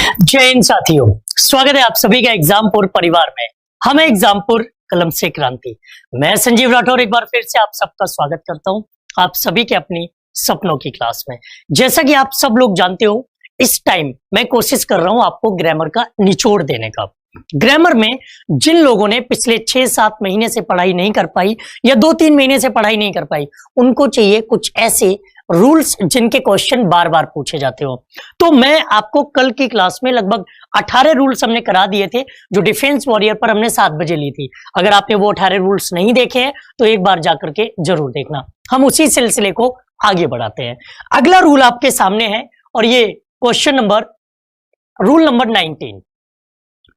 जय हिंद साथियों, स्वागत है आप सभी का एग्जामपुर परिवार में। हम एग्जामपुर कलम से क्रांति। मैं संजीव राठौर एक बार फिर से आप सबका स्वागत करता हूं आप सभी के अपनी सपनों की क्लास में। जैसा कि आप सब लोग जानते हो, इस टाइम मैं कोशिश कर रहा हूं आपको ग्रामर का निचोड़ देने का। ग्रामर में जिन लोगों ने पिछले 6-7 महीने से पढ़ाई नहीं कर पाई या 2-3 महीने से पढ़ाई नहीं कर पाई, उनको चाहिए कुछ ऐसे रूल्स जिनके क्वेश्चन बार बार पूछे जाते हो। तो मैं आपको कल की क्लास में लगभग 18 रूल्स हमने करा दिए थे, जो डिफेंस वॉरियर पर हमने 7 बजे ली थी। अगर आपने वो 18 रूल्स नहीं देखे हैं तो एक बार जाकर के जरूर देखना। हम उसी सिलसिले को आगे बढ़ाते हैं। अगला रूल आपके सामने है और ये रूल नंबर 19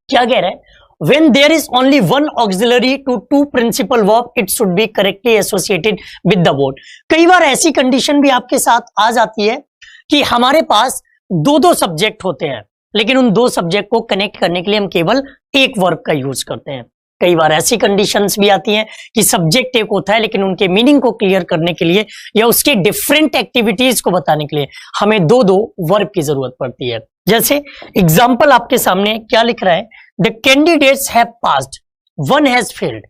क्या कह रहा है? When there is only one auxiliary to two principal verb, it should be correctly associated with the word. कई बार ऐसी कंडीशन भी आपके साथ आ जाती है कि हमारे पास 2 सब्जेक्ट होते हैं, लेकिन उन 2 सब्जेक्ट को कनेक्ट करने के लिए हम केवल एक वर्ब का यूज करते हैं। कई बार ऐसी कंडीशंस भी आती हैं कि सब्जेक्ट एक होता है, लेकिन उनके मीनिंग को क्लियर करने के लिए या उसके डिफरेंट एक्टिविटीज को बताने के लिए हमें 2 वर्ब की जरूरत पड़ती है। जैसे एग्जाम्पल आपके सामने क्या लिख रहा है? The candidates have passed, one has failed.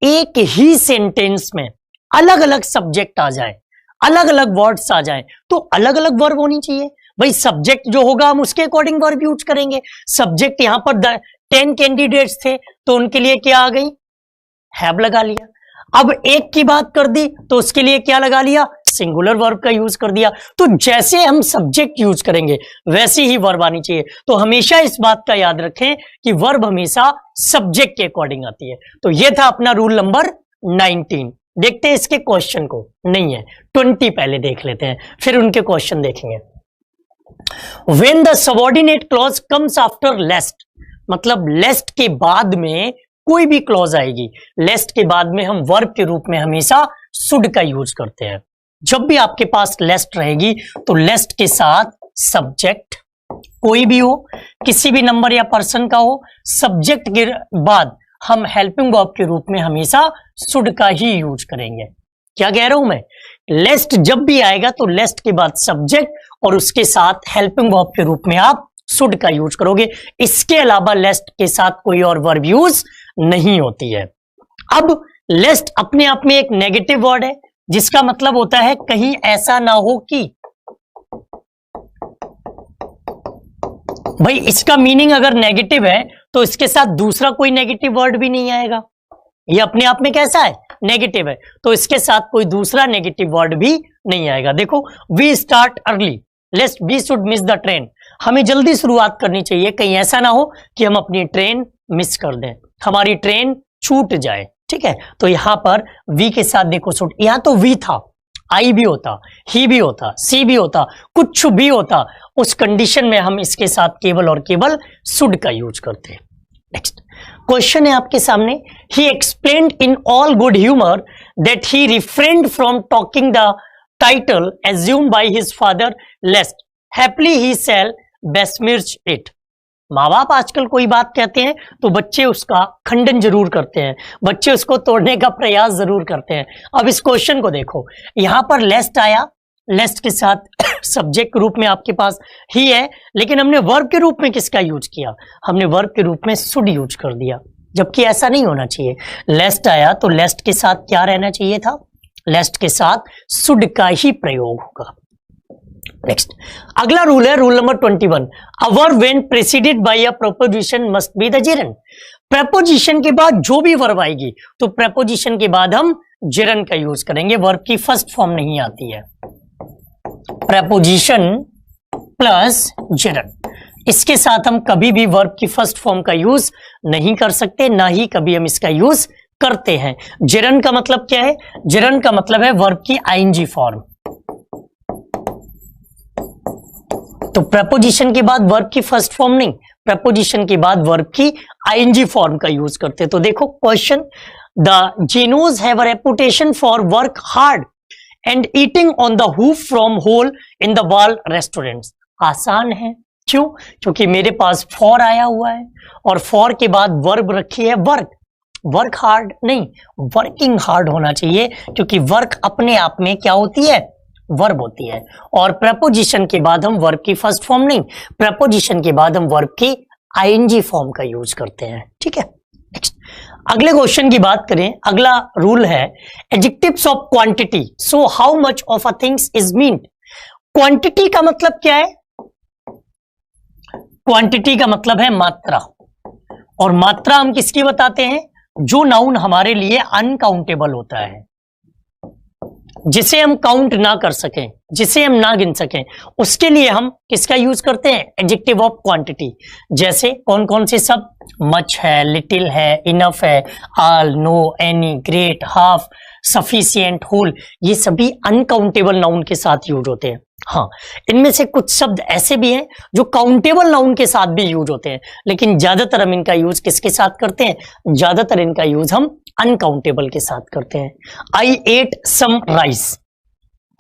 एक ही सेंटेंस में अलग अलग सब्जेक्ट आ जाए, अलग अलग वर्ड्स आ जाए, तो अलग अलग वर्ब होनी चाहिए। भाई सब्जेक्ट जो होगा हम उसके अकॉर्डिंग वर्ब यूज करेंगे। सब्जेक्ट यहां पर 10 कैंडिडेट्स थे तो उनके लिए क्या आ गई? हैव लगा लिया। अब एक की बात कर दी तो उसके लिए क्या लगा लिया? सिंगुलर वर्ब का यूज कर दिया। तो जैसे हम सब्जेक्ट यूज करेंगे वैसी ही वर्ब आनी चाहिए। तो हमेशा इस बात का याद रखें कि वर्ब हमेशा सब्जेक्ट के अकॉर्डिंग आती है। तो यह था अपना रूल नंबर 19। देखते हैं इसके क्वेश्चन को। नहीं है 20 पहले देख लेते हैं, फिर उनके क्वेश्चन देखेंगे। When the subordinate clause comes after lest, मतलब लेस्ट के बाद में कोई भी क्लॉज आएगी, लेस्ट के बाद में हम वर्ब के रूप में हमेशा शुड का यूज करते हैं। जब भी आपके पास लेस्ट रहेगी तो लेस्ट के साथ सब्जेक्ट कोई भी हो, किसी भी नंबर या पर्सन का हो, सब्जेक्ट के बाद हम हेल्पिंग वर्ब के रूप में हमेशा शुड का ही यूज करेंगे। क्या कह रहा हूं मैं? लेस्ट जब भी आएगा तो लेस्ट के बाद सब्जेक्ट और उसके साथ हेल्पिंग वर्ब के रूप में आप शुड का यूज करोगे। इसके अलावा लेस्ट के साथ कोई और वर्ब यूज नहीं होती है। अब लेस्ट अपने आप में एक नेगेटिव वर्ड है, जिसका मतलब होता है कहीं ऐसा ना हो कि, भाई इसका मीनिंग अगर नेगेटिव है तो इसके साथ दूसरा कोई नेगेटिव वर्ड भी नहीं आएगा। ये अपने आप में कैसा है? नेगेटिव है, तो इसके साथ कोई दूसरा नेगेटिव वर्ड भी नहीं आएगा। देखो, we start early lest we should miss the train. हमें जल्दी शुरुआत करनी चाहिए, कहीं ऐसा ना हो कि हम अपनी ट्रेन मिस कर दें, हमारी ट्रेन छूट जाए। ठीक है, तो यहां पर वी के साथ देखो शुड, यहां तो वी था, आई भी होता, ही भी होता, सी भी होता, कुछ भी होता, उस कंडीशन में हम इसके साथ केवल और केवल शुड का यूज करते हैं। नेक्स्ट क्वेश्चन है आपके सामने। He explained in all good humour that he refrained from talking the title assumed by his father lest happily he shall besmirch it. माँ बाप आजकल कोई बात कहते हैं तो बच्चे उसका खंडन जरूर करते हैं, बच्चे उसको तोड़ने का प्रयास जरूर करते हैं। अब इस क्वेश्चन को देखो, यहां पर लेस्ट आया, लेस्ट के साथ सब्जेक्ट के रूप में आपके पास ही है, लेकिन हमने वर्ब के रूप में किसका यूज किया? हमने वर्ब के रूप में शुड यूज कर दिया, जबकि ऐसा नहीं होना चाहिए। लेस्ट आया तो लेस्ट के साथ क्या रहना चाहिए था? लेस्ट के साथ शुड का ही प्रयोग होगा। नेक्स्ट अगला रूल है rule number 21। A verb when preceded by a preposition must be the gerund. Preposition के बाद जो भी वर्ब आएगी तो प्रपोजिशन के बाद हम जेरन का यूज करेंगे। वर्ब की फर्स्ट फॉर्म नहीं आती है, प्रपोजिशन प्लस जेरन। इसके साथ हम कभी भी वर्ब की फर्स्ट फॉर्म का यूज नहीं कर सकते, ना ही कभी हम इसका यूज करते हैं। जेरन का मतलब क्या है? जेरन का मतलब है वर्ब की आईएनजी फॉर्म। तो प्रपोजिशन के बाद वर्ब की फर्स्ट फॉर्म नहीं, प्रपोजिशन के बाद वर्ब की आईएनजी फॉर्म का यूज करते हैं। तो देखो question, the Genoese have a reputation for work hard and eating on the hoof from hole in the wall restaurants. आसान है, क्यों? क्योंकि मेरे पास फॉर आया हुआ है और फॉर के बाद वर्ब रखी है वर्क। वर्क हार्ड नहीं, वर्किंग हार्ड होना चाहिए, क्योंकि वर्क अपने आप में क्या होती है? वर्ब होती है, और प्रपोजिशन के बाद हम वर्ब की फर्स्ट फॉर्म नहीं, प्रपोजिशन के बाद हम वर्ब की आईएनजी फॉर्म का यूज करते हैं। ठीक है, नेक्स्ट अगले क्वेश्चन की बात करें। अगला रूल है adjectives of quantity. So how much of a things is meant. Quantity का मतलब क्या है? क्वांटिटी का मतलब है मात्रा, और मात्रा हम किसकी बताते हैं? जो नाउन हमारे लिए अनकाउंटेबल होता है, जिसे हम काउंट ना कर सकें, जिसे हम ना गिन सकें, उसके लिए हम किसका यूज करते हैं? Adjective of quantity. जैसे कौन कौन से सब? मच है, लिटिल है, इनफ है, all, no, any, great, half, sufficient, whole, ये सभी अनकाउंटेबल नाउन के साथ यूज होते हैं। हाँ, इनमें से कुछ शब्द ऐसे भी हैं जो काउंटेबल नाउन के साथ भी यूज होते हैं, लेकिन ज्यादातर हम इनका यूज किसके साथ करते हैं? ज्यादातर इनका यूज हम अनकाउंटेबल के साथ करते हैं। आई एट सम राइस,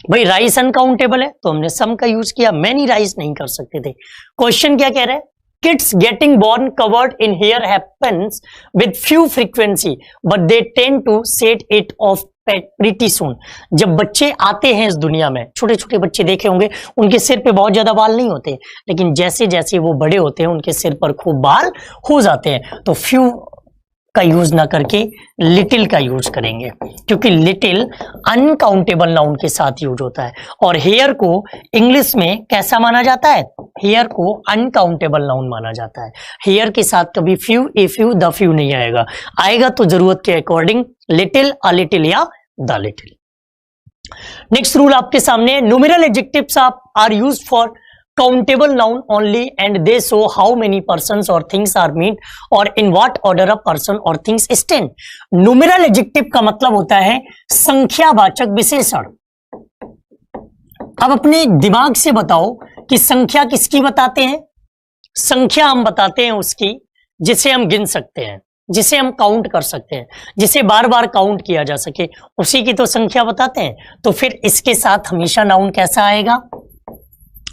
भाई राइस अनकाउंटेबल है तो हमने सम का यूज किया, मैनी राइस नहीं कर सकते थे। क्वेश्चन क्या कह रहा है? Kids getting born covered in hair happens with few frequency but they tend to shed it off pretty soon। जब बच्चे आते हैं इस दुनिया में, छोटे छोटे बच्चे देखे होंगे, उनके सिर पे बहुत ज्यादा बाल नहीं होते, लेकिन जैसे जैसे वो बड़े होते हैं उनके सिर पर खूब बाल हो जाते हैं। तो फ्यू का यूज ना करके लिटिल का यूज करेंगे, क्योंकि लिटिल अनकाउंटेबल नाउन के साथ यूज होता है। और हेयर को इंग्लिश में कैसा माना जाता है? हेयर को अनकाउंटेबल नाउन माना जाता है। हेयर के साथ कभी few, a few, the few नहीं आएगा, आएगा तो जरूरत के अकॉर्डिंग लिटिल, अ लिटिल या द लिटिल। नेक्स्ट रूल आपके सामने, numeral adjectives are used for countable noun only and they show how many persons or things are meant or in what order a person or things stand। numeral adjective का मतलब होता है संख्यावाचक विशेषण। अब अपने दिमाग से बताओ कि संख्या किसकी बताते हैं? संख्या हम बताते हैं उसकी जिसे हम गिन सकते हैं, जिसे हम काउंट कर सकते हैं, जिसे बार बार काउंट किया जा सके, उसी की तो संख्या बताते हैं। तो फिर इसके साथ हमेशा नाउन कैसा आएगा?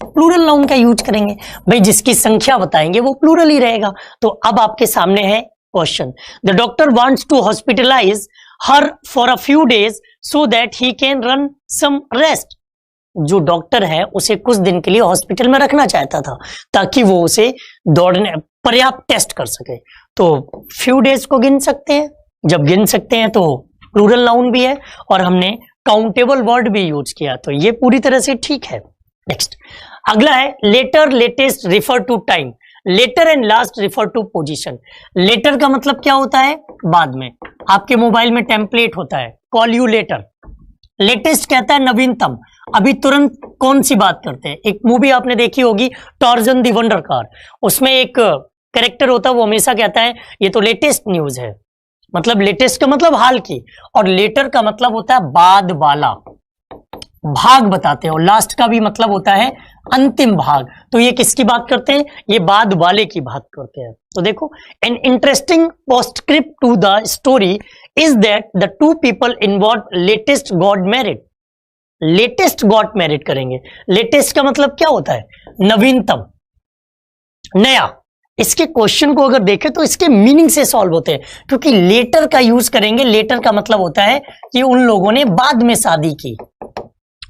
प्लूरल नाउन का यूज करेंगे। भाई जिसकी संख्या बताएंगे वो प्लूरल ही रहेगा। तो अब आपके सामने है question, the doctor wants to hospitalise her for a few days so that he can run some rest. जो डॉक्टर है उसे कुछ दिन के लिए हॉस्पिटल में रखना चाहता था ताकि वो उसे दौड़ने पर्याप्त टेस्ट कर सके। तो फ्यू डेज को गिन सकते हैं, जब गिन सकते हैं तो प्लूरल नाउन भी है और हमने काउंटेबल वर्ड भी यूज किया, तो ये पूरी तरह से ठीक है। नेक्स्ट अगला है later, latest, refer to time. Later and last refer to position. Later का मतलब क्या होता है? बाद में। आपके मोबाइल में टेम्पलेट होता है कॉल यू लेटर। लेटेस्ट कहता है नवीनतम, अभी तुरंत कौन सी बात करते हैं? एक मूवी आपने देखी होगी टार्जन द वंडर कार, उसमें एक कैरेक्टर होता है वो हमेशा कहता है ये तो लेटेस्ट न्यूज है, मतलब लेटेस्ट का मतलब हाल की, और लेटर का मतलब होता है बाद वाला, भाग बताते हैं, और लास्ट का भी मतलब होता है अंतिम भाग। तो ये किसकी बात करते हैं? ये बाद वाले की बात करते हैं। तो देखो, an interesting postscript to the story is that the two people involve latest got married. Latest got married करेंगे। लेटेस्ट का मतलब क्या होता है? नवीनतम, नया। इसके क्वेश्चन को अगर देखें तो इसके मीनिंग से सॉल्व होते हैं, क्योंकि लेटर का यूज करेंगे। लेटर का मतलब होता है कि उन लोगों ने बाद में शादी की,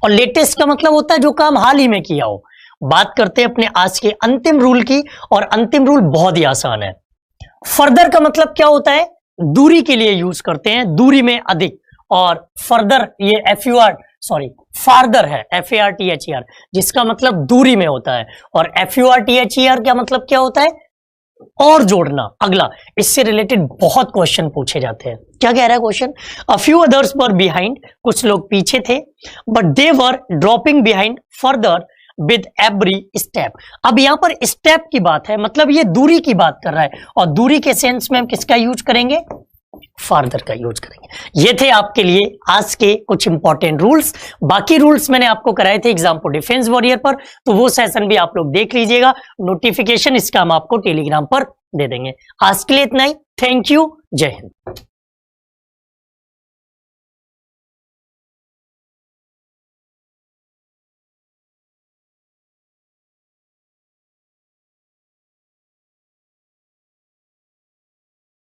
और लेटेस्ट का मतलब होता है जो काम हाल ही में किया हो। बात करते हैं अपने आज के अंतिम रूल की, और अंतिम रूल बहुत ही आसान है। फर्दर का मतलब क्या होता है? दूरी के लिए यूज करते हैं, दूरी में अधिक। और फर्दर ये फार्दर है, FARTHER, जिसका मतलब दूरी में होता है। और FURTHER का मतलब क्या होता है? और जोड़ना। अगला, इससे रिलेटेड बहुत क्वेश्चन पूछे जाते हैं। क्या कह रहा है question? A few others were behind, कुछ लोग पीछे थे, but they were dropping behind further with every step. अब यहां पर स्टेप की बात है, मतलब ये दूरी की बात कर रहा है, और दूरी के सेंस में हम किसका यूज करेंगे? फार्दर का यूज करेंगे। ये थे आपके लिए आज के कुछ इंपॉर्टेंट रूल्स। बाकी रूल्स मैंने आपको कराए थे एग्जाम फॉर डिफेंस वॉरियर पर, तो वो सेशन भी आप लोग देख लीजिएगा। नोटिफिकेशन इसका हम आपको टेलीग्राम पर दे देंगे। आज के लिए इतना ही। थैंक यू, जय हिंद।